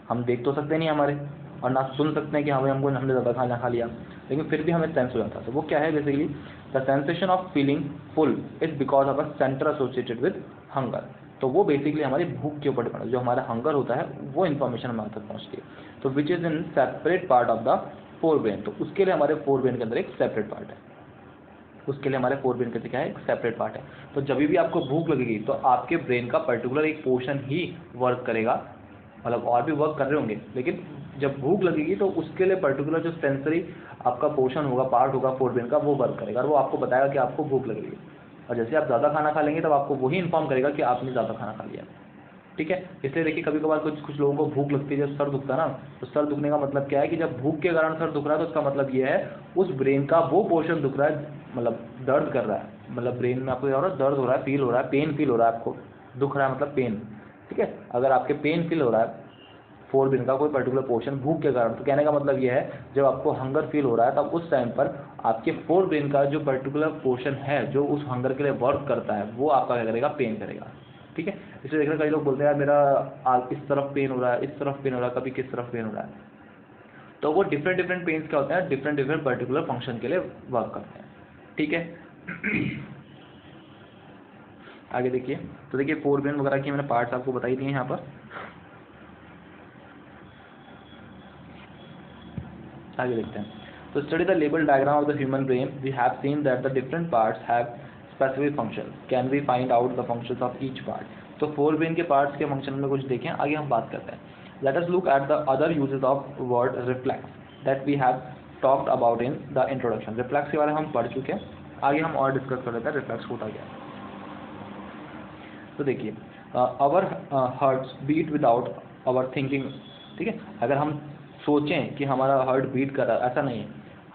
हम देख तो सकते नहीं हमारे, और ना सुन सकते हैं कि हमें हमने ज़्यादा खाना खा लिया, लेकिन फिर भी हमें सेंस हो जाता है। तो वो क्या है basically, the sensation of feeling full is because of a centre associated with hunger. तो वो बेसिकली हमारी भूख के ऊपर डिपेंड है, जो हमारा हंगर होता है वो इन्फॉर्मेशन हमारे तक पहुँचती है। तो which is in separate part of the fore brain. तो उसके लिए हमारे फोर ब्रेन के अंदर एक सेपरेट पार्ट है, उसके लिए हमारे फोर ब्रेन के क्या है, एक सेपरेट पार्ट है। तो जब भी आपको भूख लगेगी तो आपके ब्रेन का पर्टिकुलर एक पोर्शन ही वर्क करेगा, मतलब और भी वर्क कर रहे होंगे, लेकिन जब भूख लगेगी तो उसके लिए पर्टिकुलर जो सेंसरी आपका पोर्शन होगा, पार्ट होगा फोर ब्रेन का, वो वर्क करेगा और वो आपको बताएगा कि आपको भूख लग रही है। और जैसे आप ज़्यादा खाना खा लेंगे तब आपको वही इन्फॉर्म करेगा कि आपने ज़्यादा खाना खा लिया। ठीक है। इसलिए देखिए कभी कभार कुछ लोगों को भूख लगती है, जब सर दुखता है ना, तो सर दुखने का मतलब क्या है कि जब भूख के कारण सर दुख रहा है तो उसका मतलब ये है उस ब्रेन का वो पोर्शन दुख रहा है, मतलब दर्द कर रहा है, मतलब ब्रेन में आपको क्या हो रहा है, दर्द हो रहा है, फील हो रहा है, पेन फील हो रहा है आपको, दुख रहा है मतलब पेन। ठीक है। अगर आपके पेन फील हो रहा है फोर ब्रेन का कोई पर्टिकुलर पोर्शन भूख के कारण, तो कहने का मतलब ये है जब आपको हंगर फील हो रहा है तब उस टाइम पर आपके फोर ब्रेन का जो पर्टिकुलर पोर्शन है जो उस हंगर के लिए वर्क करता है वो आपका क्या करेगा, पेन करेगा। ठीक है। इसलिए देख रहे कई लोग बोलते हैं यार मेरा इस तरफ पेन हो रहा है, इस तरफ पेन हो रहा है, कभी किस तरफ पेन हो रहा है। तो वो डिफरेंट डिफरेंट पेन्स क्या होते हैं, डिफरेंट डिफरेंट पर्टिकुलर फंक्शन के लिए वर्क करते हैं। ठीक है। आगे देखिए, तो देखिए फोर ब्रेन वगैरह की मैंने पार्ट्स आपको बताई दिए हैं यहाँ पर। आगे देखते हैं। तो study the label diagram of the human brain, we have seen that the different parts have specific function, can we find out the functions of each part. तो फोर ब्रेन के पार्ट्स के फंक्शन में कुछ देखें, आगे हम बात करते हैं। Let us look at the other uses of word reflex that we have talked about in the introduction. Reflex के बारे में हम पढ़ चुके हैं, आगे हम और डिस्कस कर लेते हैं रिफ्लेक्स होता क्या है। तो देखिए, our hearts beat without our thinking. ठीक है। अगर हम सोचें कि हमारा हार्ट बीट कर रहा है, ऐसा नहीं है,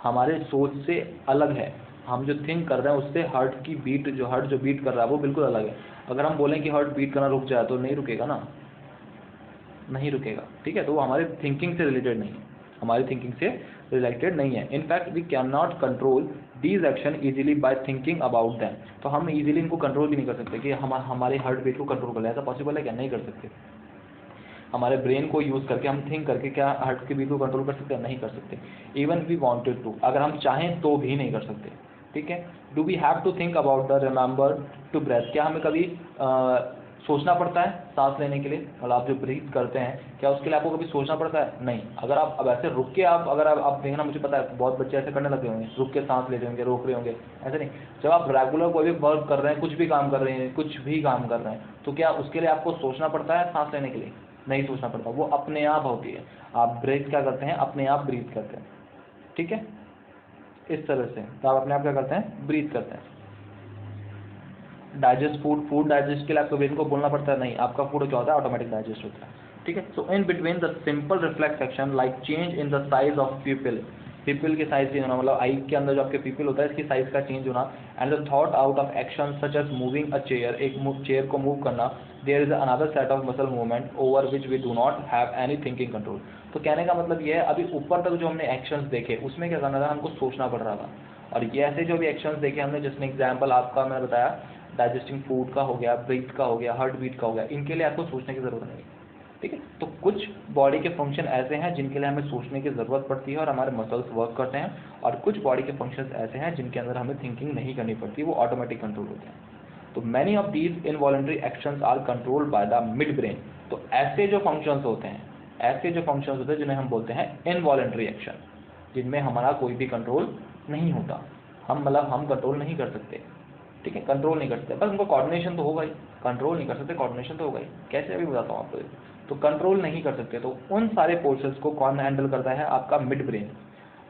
हमारे सोच से अलग है। हम जो थिंक कर रहे हैं उससे हार्ट की बीट, जो हार्ट जो बीट कर रहा है वो बिल्कुल अलग है। अगर हम बोलें कि हार्ट बीट करना रुक जाए तो नहीं रुकेगा ना, नहीं रुकेगा। ठीक है। तो वो हमारे थिंकिंग से रिलेटेड नहीं है, हमारी थिंकिंग से रिलेटेड नहीं है। In fact we can not control these action easily by thinking about them. तो हम इजीली इनको कंट्रोल भी नहीं कर सकते कि हम हमारे हार्ट बीट को कंट्रोल कर लें, ऐसा पॉसिबल है क्या? नहीं कर सकते। हमारे ब्रेन को यूज़ करके हम थिंक करके क्या हार्ट की बीट को कंट्रोल कर सकते हैं? नहीं कर सकते। इवन वी वांटेड टू, अगर हम चाहें तो भी नहीं कर सकते। ठीक है। Do we have to think about the remember to breathe. क्या हमें कभी सोचना पड़ता है सांस लेने के लिए? मतलब आप जो ब्रीथ करते हैं क्या उसके लिए आपको कभी सोचना पड़ता है? नहीं। अगर आप अब ऐसे रुक के अगर आप देखना, मुझे पता है बहुत बच्चे ऐसे करने लगे होंगे, रुक के सांस ले रहे होंगे, रोक रहे होंगे, ऐसे नहीं। जब आप रेगुलर कोई भी वर्क कर रहे हैं, कुछ भी काम कर रहे हैं, कुछ भी काम कर रहे हैं, तो क्या उसके लिए आपको सोचना पड़ता है सांस लेने के लिए? नहीं सोचना पड़ता, वो अपने आप होती है। आप ब्रेथ क्या करते हैं? अपने आप ब्रीथ करते हैं। ठीक है। इस तरह से तो आप अपने आप क्या करते हैं? ब्रीथ करते हैं। डाइजेस्ट फूड डाइजेस्ट के लिए आपको ब्रेन को बोलना पड़ता है? नहीं, आपका फूड क्या होता है? ऑटोमेटिक डाइजेस्ट होता है। ठीक है। So in between the simple reflex action like change in the size of pupil के साइज चेंज होना, मतलब आई के अंदर जो आपके पीपल होता है इसकी साइज का चेंज होना, and the thought out of action such as moving a chair, एक चेयर को मूव करना, there is another set of muscle movement over which we do not have any thinking control. तो कहने का मतलब ये है, अभी ऊपर तक जो हमने एक्शंस देखे उसमें क्या करना था, हमको सोचना पड़ रहा था। और ये ऐसे जो भी एक्शंस देखे हमने, जिसमें एग्जाम्पल आपका मैंने बताया डाइजेस्टिंग फूड का हो गया, ब्रीथ का हो गया, हार्ट बीट का हो गया, इनके लिए आपको सोचने की ज़रूरत नहीं। ठीक है। तो कुछ बॉडी के फंक्शन ऐसे हैं जिनके लिए हमें सोचने की ज़रूरत पड़ती है और हमारे मसल्स वर्क करते हैं, और कुछ बॉडी के फंक्शंस ऐसे हैं जिनके अंदर हमें थिंकिंग नहीं करनी पड़ती, वो ऑटोमेटिक कंट्रोल होते हैं। तो many of these involuntary actions are controlled by the midbrain. तो ऐसे जो फंक्शंस होते हैं, ऐसे जो फंक्शंस होते हैं जिन्हें हम बोलते हैं इनवॉलंटरी एक्शन, जिनमें हमारा कोई भी कंट्रोल नहीं होता, हम कंट्रोल नहीं कर सकते। ठीक है। कंट्रोल नहीं कर सकते, बस उनको कोऑर्डिनेशन तो होगा ही, कंट्रोल नहीं कर सकते, कोऑर्डिनेशन तो होगा ही। कैसे अभी बताता हूँ आपको। तो कंट्रोल नहीं कर सकते, तो उन सारे पोर्शंस को कौन हैंडल करता है? आपका मिड ब्रेन।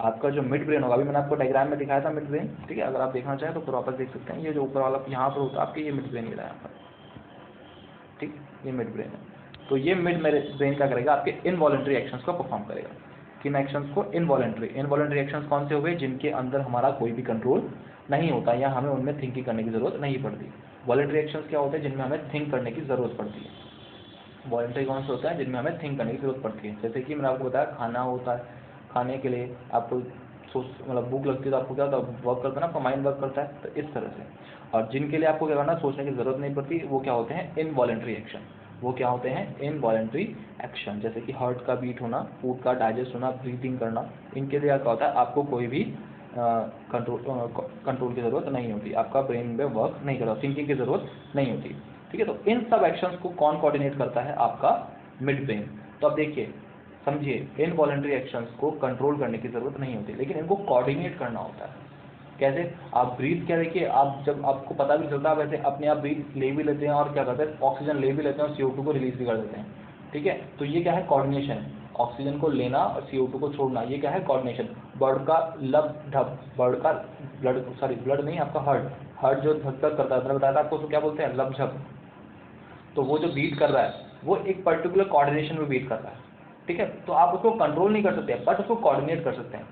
आपका जो मिड ब्रेन होगा, अभी मैंने आपको डायग्राम में दिखाया था मिड ब्रेन। ठीक है। अगर आप देखना चाहें तो प्रॉपर देख सकते हैं, ये जो ऊपर वाला यहाँ पर होता है आपके, ये मिड ब्रेन ही रहा है यहाँ पर। ठीक, ये मिड ब्रेन है। तो ये मिड ब्रेन क्या करेगा? आपके इनवॉलंटरी एक्शंस को परफॉर्म करेगा। किन एक्शंस को? इनवॉलंटरी एक्शंस कौन से हो गए? जिनके अंदर हमारा कोई भी कंट्रोल नहीं होता या हमें उनमें थिंकिंग करने की जरूरत नहीं पड़ती। वॉलंटरी एक्शंस क्या होते हैं? जिनमें हमें थिंक करने की जरूरत पड़ती है। वॉलंटरी कौन से होते हैं जिनमें हमें थिंक करने की जरूरत पड़ती है। जैसे कि मैंने आपको बताया खाना होता है, खाने के लिए आपको सोच मतलब भूख लगती है तो आपको क्या होता है, वर्क करता है ना, आपका माइंड वर्क करता है, तो इस तरह से। और जिनके लिए आपको क्या करना, सोचने की जरूरत नहीं पड़ती, वो क्या होते हैं, इनवॉलंटरी एक्शन। वो क्या होते हैं, इनवॉलंटरी एक्शन। जैसे कि हार्ट का बीट होना, फूड का डाइजेस्ट होना, ब्रीथिंग करना, इनके लिए क्या होता है, आपको कोई भी कंट्रोल की ज़रूरत नहीं होती, आपका ब्रेन में वर्क नहीं करता, थिंकिंग की ज़रूरत नहीं होती। ठीक है, तो इन सब एक्शंस को कौन कोऑर्डिनेट करता है, आपका मिड ब्रेन। तो अब देखिए, समझिए, इनवॉलंटरी एक्शंस को कंट्रोल करने की ज़रूरत नहीं होती, लेकिन इनको कोऑर्डिनेट करना होता है। कैसे? आप ब्रीथ क्या, देखिए, आप जब आपको पता भी चलता है, वैसे अपने आप ब्रीथ ले भी लेते हैं और क्या करते हैं, ऑक्सीजन ले भी लेते हैं और CO2 को रिलीज भी कर देते हैं। ठीक है, तो ये क्या है, कोऑर्डिनेशन। ऑक्सीजन को लेना और CO2 को छोड़ना, ये क्या है, कोऑर्डिनेशन। बर्ड का लब ढप, बर्ड का ब्लड नहीं, आपका हार्ट जो धक धक करता है, मैंने बताया था आपको, उसको क्या बोलते हैं, लब झप। तो वो जो बीट कर रहा है वो एक पर्टिकुलर कोऑर्डिनेशन में बीट कर रहा है। ठीक है, तो आप उसको कंट्रोल नहीं कर सकते, बट उसको कोऑर्डिनेट कर सकते हैं।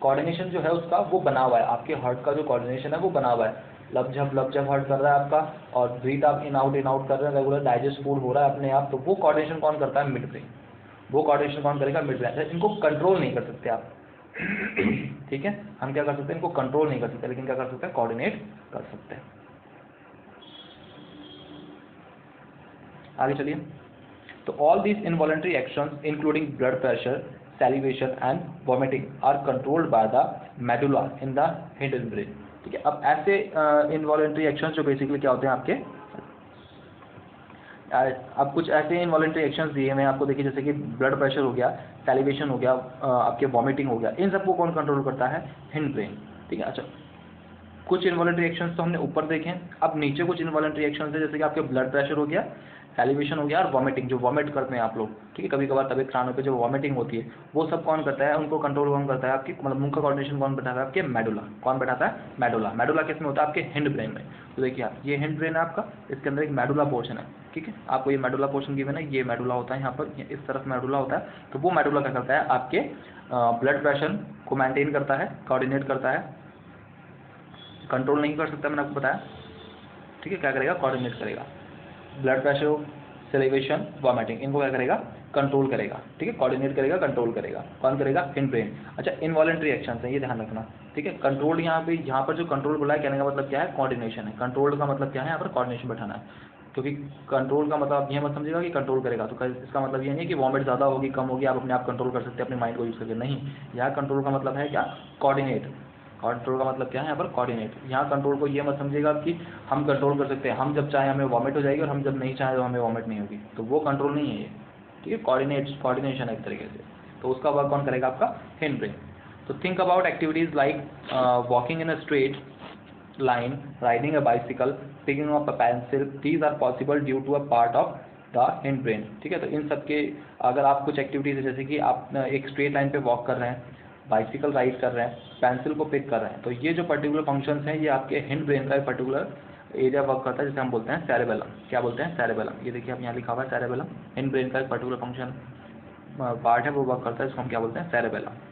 कोऑर्डिनेशन जो है उसका वो बना हुआ है, आपके हार्ट का जो कोऑर्डिनेशन है वो बना हुआ है। लब झप हार्ट कर रहा है आपका, और ब्रीथ आप इन आउट कर रहे हैं, रेगुलर डाइजेस्ट फूड हो रहा है अपने आप, तो वो कोऑर्डिनेशन कौन करता है, मिड ब्रेन। वो कोऑर्डिनेशन कौन करेगा, मिड ब्रेन। इनको कंट्रोल नहीं कर सकते आप। ठीक है, हम क्या कर सकते हैं, इनको कंट्रोल नहीं कर सकते, लेकिन क्या कर सकते हैं, कोऑर्डिनेट कर सकते हैं। आगे चलिए। तो all these involuntary actions including blood pressure, salivation and vomiting are controlled by the medulla in the hidden brain. ठीक है, अब ऐसे इनवॉलंटरी एक्शंस जो बेसिकली क्या होते हैं आपके, अब कुछ ऐसे इनवॉलंटरी एक्शंस दिए हैं आपको, देखिए, जैसे कि ब्लड प्रेशर हो गया, सैलिवेशन हो गया, आपके वॉमिटिंग हो गया, इन सबको कौन कंट्रोल करता है, हिंड ब्रेन। ठीक है, अच्छा, कुछ इनवॉलंटरी एक्शंस तो हमने ऊपर देखे, अब नीचे कुछ इनवॉलंटरी एक्शंस है, जैसे कि आपके ब्लड प्रेशर हो गया, सैलिवेशन हो गया और वॉमिटिंग, जो वॉमिट करते हैं आप लोग। ठीक है, कभी कभार तबीयत खराब होकर जो वॉमिटिंग होती है, वो सब कौन करता है, उनको कंट्रोल कौन करता है, आपकी मतलब मुंह का कोऑर्डिनेशन कौन बैठाता है, आपके मेडुला। कौन बैठाता है, मेडुला। मेडुला किस में होता है, आपके हिंड ब्रेन में। तो देखिए आप, ये हिंड ब्रेन है आपका, इसके अंदर एक मेडुला पोर्शन है। ठीक है, आपको ये मेडुला पोर्शन गिवन है, ये मेडुला होता है यहाँ पर, इस तरफ मेडुला होता है। तो वो मेडुला क्या करता है, आपके ब्लड प्रेशर को मेंटेन करता है, कोऑर्डिनेट करता है, कंट्रोल नहीं कर सकता, मैंने आपको बताया। ठीक है, क्या करेगा, कोऑर्डिनेट करेगा। ब्लड प्रेशर, सेलिवेशन, वॉमिटिंग, इनको क्या करेगा, कंट्रोल करेगा। ठीक है, कोऑर्डिनेट करेगा, कंट्रोल करेगा, कौन करेगा, हिंड ब्रेन। अच्छा, इनवॉलंटरी एक्शंस है, ये ध्यान रखना। ठीक है, कंट्रोल यहाँ पर जो कंट्रोल बोला है, कहने का मतलब क्या है, कोऑर्डिनेशन है। कंट्रोल का मतलब क्या है, यहाँ पर कोऑर्डिनेशन बैठाना है। क्योंकि कंट्रोल का मतलब आप ये मत समझिएगा कि कंट्रोल करेगा, तो इसका मतलब ये नहीं है कि वॉमिट ज़्यादा होगी, कम होगी, आप अपने आप कंट्रोल कर सकते हैं अपने माइंड को यूज़ करके, नहीं। यहाँ कंट्रोल का मतलब है क्या, कोऑर्डिनेट। कंट्रोल का मतलब क्या है यहाँ पर, कोऑर्डिनेट। यहाँ कंट्रोल को ये मत समझिएगा कि हम कंट्रोल कर सकते हैं, हम जब चाहे हमें वॉमिट हो जाएगी और हम जब नहीं चाहे तो हमें वॉमिट नहीं होगी, तो वो कंट्रोल नहीं है ये। ठीक है, कोऑर्डिनेशन है एक तरीके से। तो उसका वर्क कौन करेगा, आपका हिंड ब्रेन। तो think about activities like walking in a straight line, riding a bicycle, picking up a pencil, these are possible due to a part of the hind brain। ठीक है, तो इन सब के अगर आप कुछ एक्टिविटीज़ है, जैसे कि आप एक स्ट्रेट लाइन पे वॉक कर रहे हैं, बाइसिकल राइड कर रहे हैं, पेंसिल को पिक कर रहे हैं, तो ये जो पर्टिकुलर फंक्शंस हैं, ये आपके हिंड ब्रेन का एक पर्टिकुलर एरिया वर्क करता है, जिसे हम बोलते हैं सेरेबेलम। क्या बोलते हैं, सेरेबेलम। ये देखिए आप यहाँ लिखा हुआ है सेरेबेलम, हिंड ब्रेन का एक पर्टिकुलर फंक्शन पार्ट है, वो वर्क करता है, इसको हम क्या बोलते हैं, सेरेबेलम।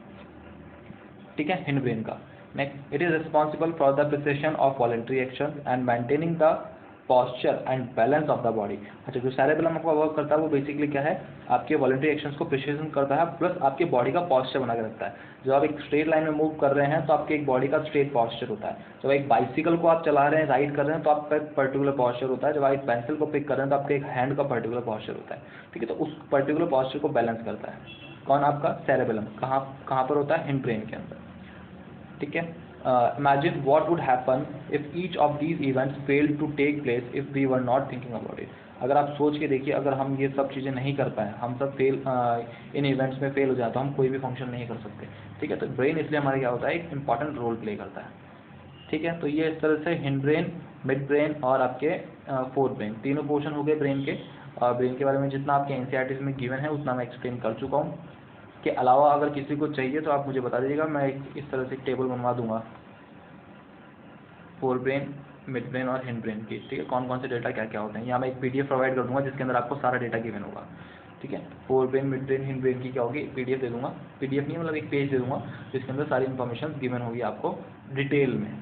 ठीक है, हिंड ब्रेन का। Next, it is responsible for the precision of voluntary action and maintaining the posture and balance of the body. अच्छा, जो सेरेबेलम आपका वर्क करता है वो बेसिकली क्या है, आपके वॉलंटरी एक्शंस को प्रिसिशन करता है, प्लस आपके बॉडी का पॉस्चर बना के रखता है। जब आप एक स्ट्रेट लाइन में मूव कर रहे हैं तो आपके एक बॉडी का स्ट्रेट पॉस्चर होता है। जब एक बाइसिकल को आप चला रहे हैं, राइड कर रहे हैं, तो आपका एक पर्टिकुलर पॉस्चर होता है। जब आप एक पेंसिल को पिक कर रहे हैं तो आपके एक हैंड का पर्टिकुलर पॉस्चर होता है। ठीक है, तो उस पर्टिकुलर पॉस्चर को बैलेंस करता है कौन, आपका सेरेबेलम। कहाँ पर होता है, हिंड ब्रेन के अंदर। ठीक है, imagine what would happen if each of these events failed to take place if we were not thinking about it। अगर आप सोच के देखिए, अगर हम ये सब चीज़ें नहीं कर पाए, हम सब इन इवेंट्स में फेल हो जाए, तो हम कोई भी फंक्शन नहीं कर सकते। ठीक है, तो ब्रेन इसलिए हमारे क्या होता है, एक इंपॉर्टेंट रोल प्ले करता है। ठीक है, तो ये इस तरह से हिंड ब्रेन, मिड ब्रेन और आपके फोर्थ ब्रेन, तीनों पोर्शन हो गए ब्रेन के। और ब्रेन के बारे में जितना आपके एनसीईआरटी में गिवन है उतना मैं एक्सप्लेन कर चुका हूँ। के अलावा अगर किसी को चाहिए तो आप मुझे बता दीजिएगा, मैं इस तरह से एक टेबल बनवा दूंगा, फोर ब्रेन, मिड ब्रेन और हिंड ब्रेन की। ठीक है, कौन कौन से डेटा क्या क्या होते हैं, यहाँ मैं एक PDF प्रोवाइड कर दूंगा जिसके अंदर आपको सारा डेटा गिवन होगा। ठीक है, fore brain, mid brain, hind brain की क्या होगी, PDF दे दूंगा, PDF नहीं मतलब एक पेज दे दूंगा जिसके अंदर सारी इन्फॉर्मेशन गिवन होगी आपको डिटेल में।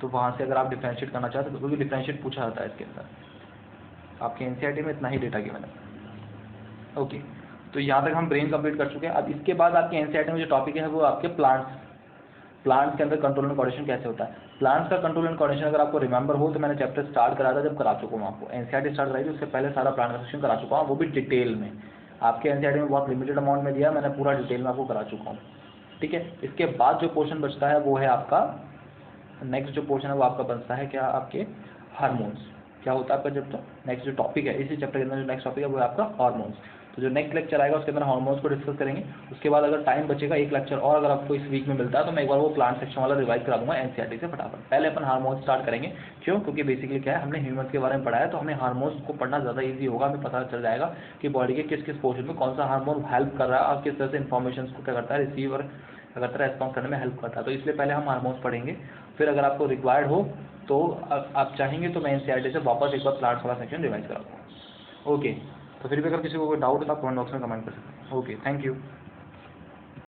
तो वहाँ से अगर आप डिफ्रेंशिएट करना चाहते हो, क्योंकि डिफ्रेंशिएट पूछा जाता है इसके अंदर, आपके एनसीईआरटी में इतना ही डेटा गिवन है। ओके, तो यहाँ तक हम ब्रेन कंप्लीट कर चुके हैं। अब इसके बाद आपके एनसीईआरटी में जो टॉपिक है वो आपके प्लांट्स के अंदर कंट्रोल एंड कोऑर्डिनेशन कैसे होता है। प्लांट्स का कंट्रोल एंड कोऑर्डिनेशन अगर आपको रिमेंबर हो तो मैंने चैप्टर स्टार्ट करा था, जब करा चुका हूँ आपको, एनसीईआरटी स्टार्ट कराई थी उससे पहले सारा प्लांट का सेक्शन करा चुका हूँ, वो भी डिटेल में। आपके एनसीईआरटी में बहुत लिमिटेड अमाउंट में दिया, मैंने पूरा डिटेल में आपको करा चुका हूँ, ठीक है। इसके बाद जो पोर्शन बचता है वो है आपका नेक्स्ट जो पोर्शन है वो आपका बनता है क्या, आपके हार्मोन्स। क्या होता है आपका जब, तो नेक्स्ट जो टॉपिक है इसी चैप्टर के अंदर जो नेक्स्ट टॉपिक है वो है आपका हार्मोन्स। तो जो नेक्स्ट लेक्चर आएगा उसके अंदर हार्मोन्स को डिस्कस करेंगे। उसके बाद अगर टाइम बचेगा एक लेक्चर और अगर आपको इस वीक में मिलता है तो मैं एक बार वो प्लांट सेक्शन वाला रिवाइज करा दूंगा एनसीईआरटी से फटाफट। पहले अपन हार्मोन्स स्टार्ट करेंगे, क्यों, क्योंकि बेसिकली क्या है, हमने ह्यूमन्स के बारे में पढ़ा है तो हमें हार्मोन्स को पढ़ना ज़्यादा ईजी होगा, हमें पता चल जाएगा कि बॉडी के किस किस पोर्शन में कौन सा हार्मोन हेल्प कर रहा है और किस तरह से इन्फॉर्मेशन को क्या करता है रिसीव और अगर तरह रेस्पॉन्स करने में हेल्प करता है। तो इसलिए पहले हम हार्मोन्स पढ़ेंगे, फिर अगर आपको रिक्वायर्ड हो तो आप चाहेंगे तो मैं एनसीईआरटी से वापस एक बार प्लांट्स वाला सेक्शन रिवाइज कराऊंगा। ओके, तो फिर भी अगर किसी को कोई डाउट है तो आप कमेंट बॉक्स में कमेंट कर सकते हैं। Okay, thank you.